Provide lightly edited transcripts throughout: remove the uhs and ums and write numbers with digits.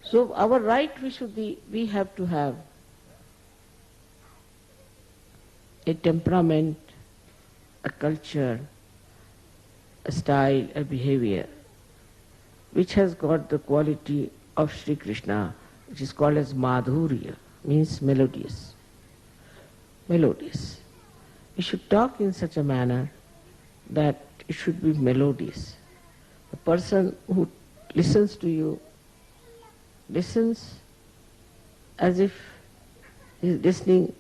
So our right Vishuddhi, we have to have a temperament, a culture, a style, a behavior, which has got the quality of Sri Krishna, which is called as Madhurya, means melodious. Melodious. You should talk in such a manner that it should be melodious. The person who listens to you listens as if he is listening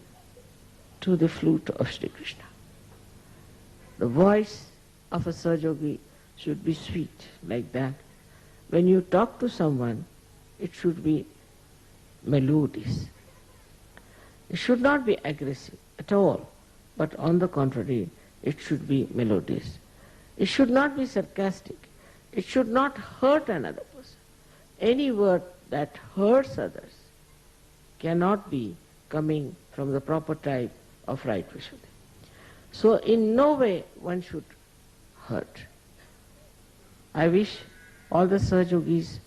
to the flute of Sri Krishna. The voice of a Sahajogi should be sweet, like that. When you talk to someone, it should be melodious. It should not be aggressive at all, but on the contrary, it should be melodious. It should not be sarcastic. It should not hurt another person. Any word that hurts others cannot be coming from the proper type of right Vishuddhi. So in no way one should hurt. I wish all the Sahajogis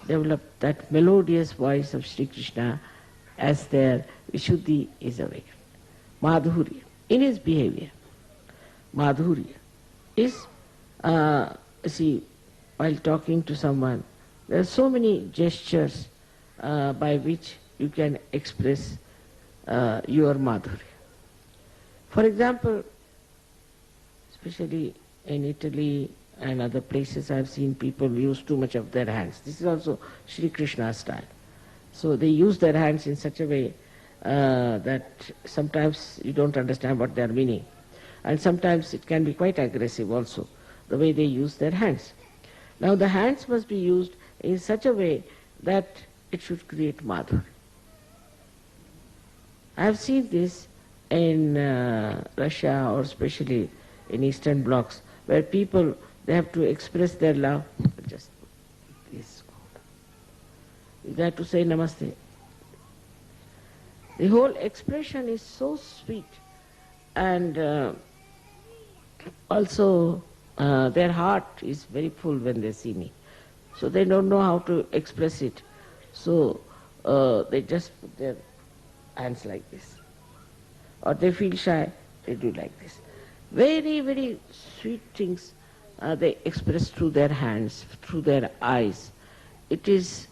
develop that melodious voice of Sri Krishna as their Vishuddhi is awakened. Madhurya, in his behavior, Madhurya is, see, while talking to someone, there are so many gestures by which you can express your Madhurya. For example, especially in Italy and other places, I have seen people use too much of their hands. This is also Sri Krishna's style. So they use their hands in such a way that sometimes you don't understand what they are meaning. And sometimes it can be quite aggressive also, the way they use their hands. Now the hands must be used in such a way that it should create madhurya. I have seen this in Russia, or especially in Eastern blocs, where people, they have to express their love. Just this. You have to say namaste. The whole expression is so sweet, and also their heart is very full when they see me. So they don't know how to express it. So they just put their hands like this. Or they feel shy, they do like this. Very, very sweet things they express through their hands, through their eyes. It is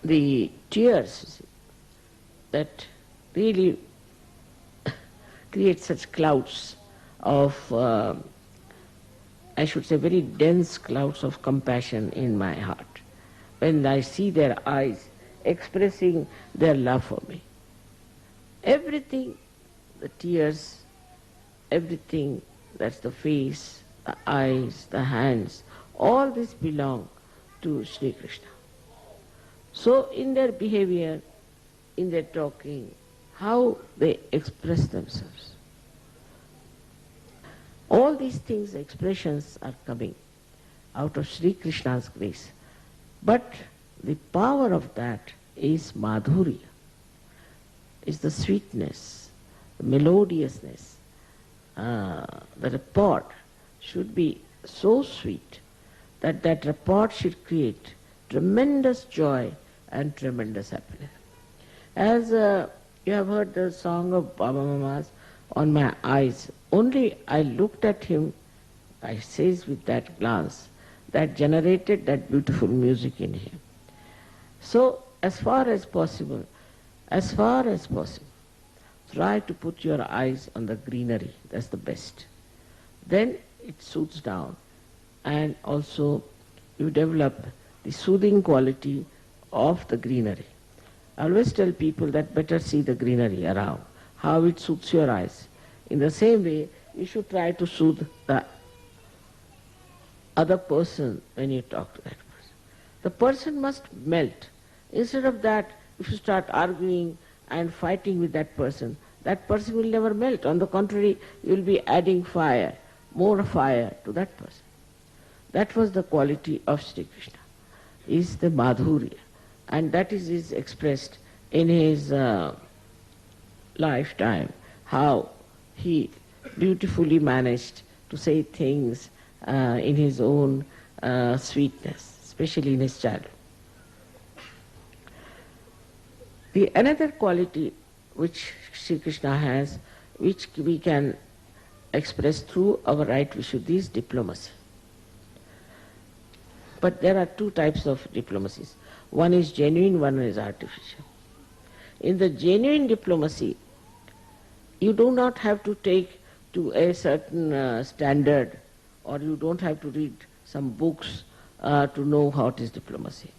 the tears that really create such clouds of, I should say, very dense clouds of compassion in my heart when I see their eyes expressing their love for me. Everything, the tears, everything, that's the face, the eyes, the hands, all this belong to Sri Krishna. So in their behavior, in their talking, how they express themselves. All these things, expressions are coming out of Sri Krishna's grace. But the power of that is madhurya, is the sweetness, the melodiousness. The rapport should be so sweet that that rapport should create tremendous joy and tremendous happiness. As you have heard the song of Baba Mama's, On My Eyes, only I looked at him, I says with that glance, that generated that beautiful music in him. So as far as possible, try to put your eyes on the greenery, that's the best. Then it soothes down, and also you develop the soothing quality of the greenery. I always tell people that better see the greenery around, how it soothes your eyes. In the same way, you should try to soothe the other person when you talk to that person. The person must melt. Instead of that, if you start arguing and fighting with that person will never melt. On the contrary, you will be adding fire, more fire to that person. That was the quality of Sri Krishna, is the madhurya. And that is expressed in his lifetime, how he beautifully managed to say things in his own sweetness, especially in his childhood. The another quality which Sri Krishna has, which we can express through our right Vishuddhi, is diplomacy. But there are two types of diplomacies. One is genuine, one is artificial. In the genuine diplomacy, you do not have to take to a certain standard, or you don't have to read some books to know how it is diplomacy.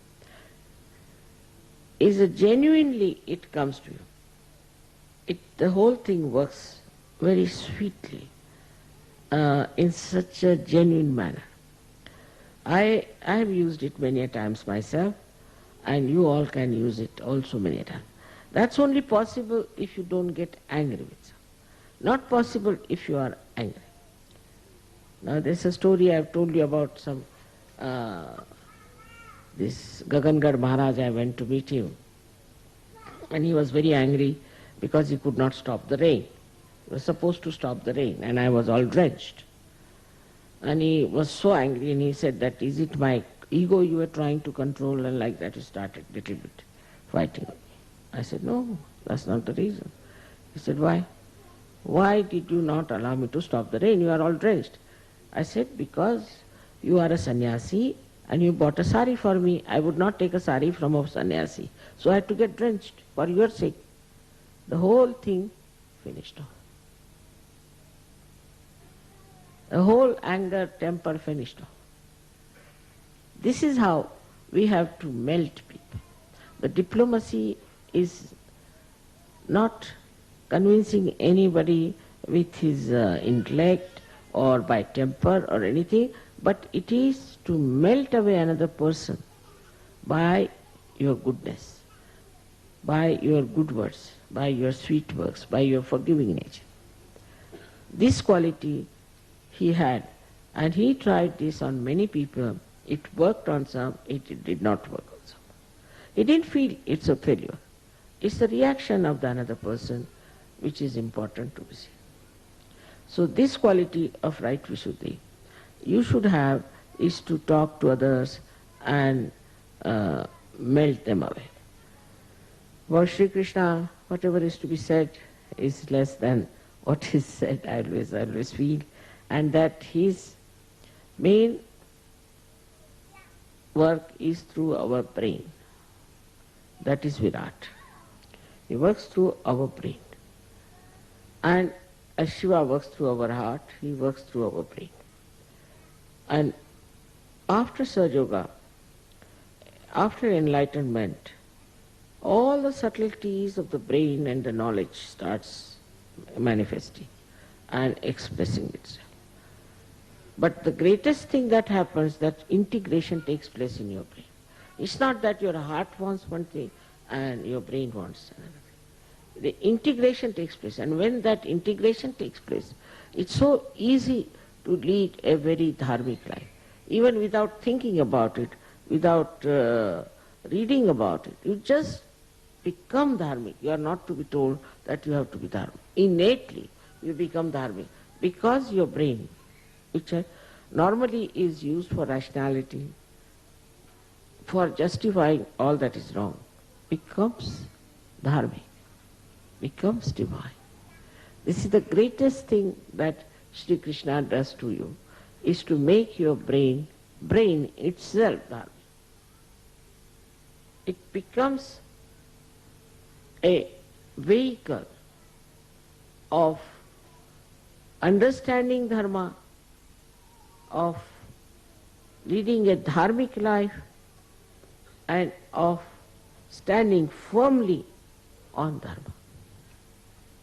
Is it genuinely it comes to you. The whole thing works very sweetly in such a genuine manner. I have used it many a times myself, and you all can use it also many a times. That's only possible if you don't get angry with someone. Not possible if you are angry. Now there's a story I've told you about some, this Gagangarh Maharaj. I went to meet him, and he was very angry because he could not stop the rain. He was supposed to stop the rain, and I was all drenched. And he was so angry, and he said that, is it my ego you were trying to control? And like that he started little bit fighting. I said, no, that's not the reason. He said, why? Why did you not allow me to stop the rain? You are all drenched. I said, because you are a sannyasi and you bought a sari for me. I would not take a sari from a sannyasi. So I had to get drenched for your sake. The whole thing finished off. The whole anger, temper finished off. This is how we have to melt people. The diplomacy is not convincing anybody with his intellect or by temper or anything, but it is to melt away another person by your goodness, by your good words, by your sweet works, by your forgiving nature. This quality he had, and he tried this on many people. It worked on some, it did not work on some. He didn't feel it's a failure. It's the reaction of the another person which is important to be seen. So this quality of right Vishuddhi you should have is to talk to others and melt them away. About Sri Krishna, whatever is to be said is less than what is said, I always feel. And that his main work is through our brain. That is Virat. He works through our brain. And as Shiva works through our heart, he works through our brain. And after Sahaja Yoga, after enlightenment, all the subtleties of the brain and the knowledge starts manifesting and expressing itself. But the greatest thing that happens, that integration takes place in your brain. It's not that your heart wants one thing and your brain wants another thing. The integration takes place, and when that integration takes place, it's so easy to lead a very dharmic life. Even without thinking about it, without reading about it, you just become dharmic. You are not to be told that you have to be dharmic. Innately you become dharmic because your brain, which normally is used for rationality, for justifying all that is wrong, becomes dharmic, becomes divine. This is the greatest thing that Sri Krishna does to you, is to make your brain itself dharmic. It becomes a vehicle of understanding dharma, of leading a dharmic life, and of standing firmly on dharma.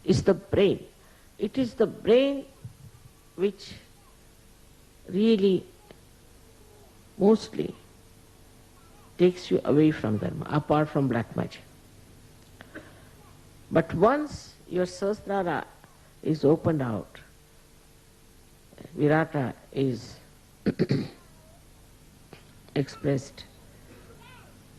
It's the brain. It is the brain which really mostly takes you away from dharma, apart from black magic. But once your Sahasrara is opened out, Virata is expressed,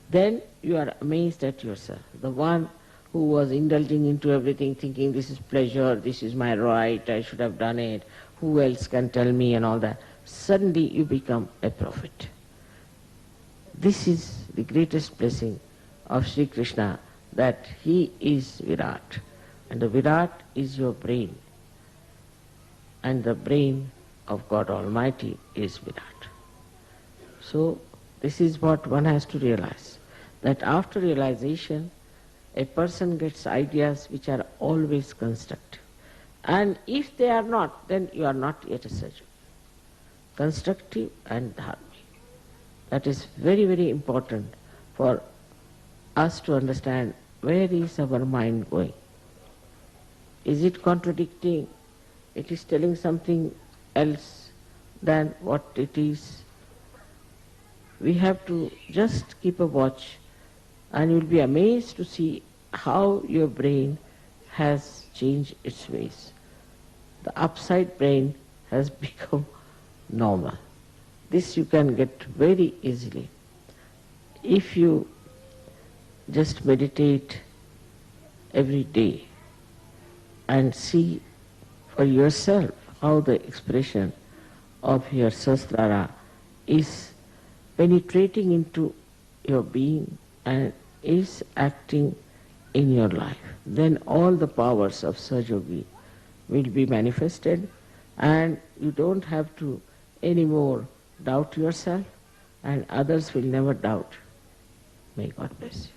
then you are amazed at yourself. The one who was indulging into everything, thinking this is pleasure, this is my right, I should have done it, who else can tell me and all that. Suddenly you become a prophet. This is the greatest blessing of Sri Krishna, that he is Virat, and the Virat is your brain, and the brain of God Almighty is Virat. So this is what one has to realize, that after realization a person gets ideas which are always constructive. And if they are not, then you are not yet a Sahaja. Constructive and dharmic. That is very, very important for us to understand where is our mind going. Is it contradicting? It is telling something else than what it is. We have to just keep a watch, and you will be amazed to see how your brain has changed its ways. The upside brain has become normal. This you can get very easily if you just meditate every day and see for yourself how the expression of your Sahasrara is penetrating into your being and is acting in your life. Then all the powers of Sahaja will be manifested, and you don't have to anymore doubt yourself, and others will never doubt. May God bless you.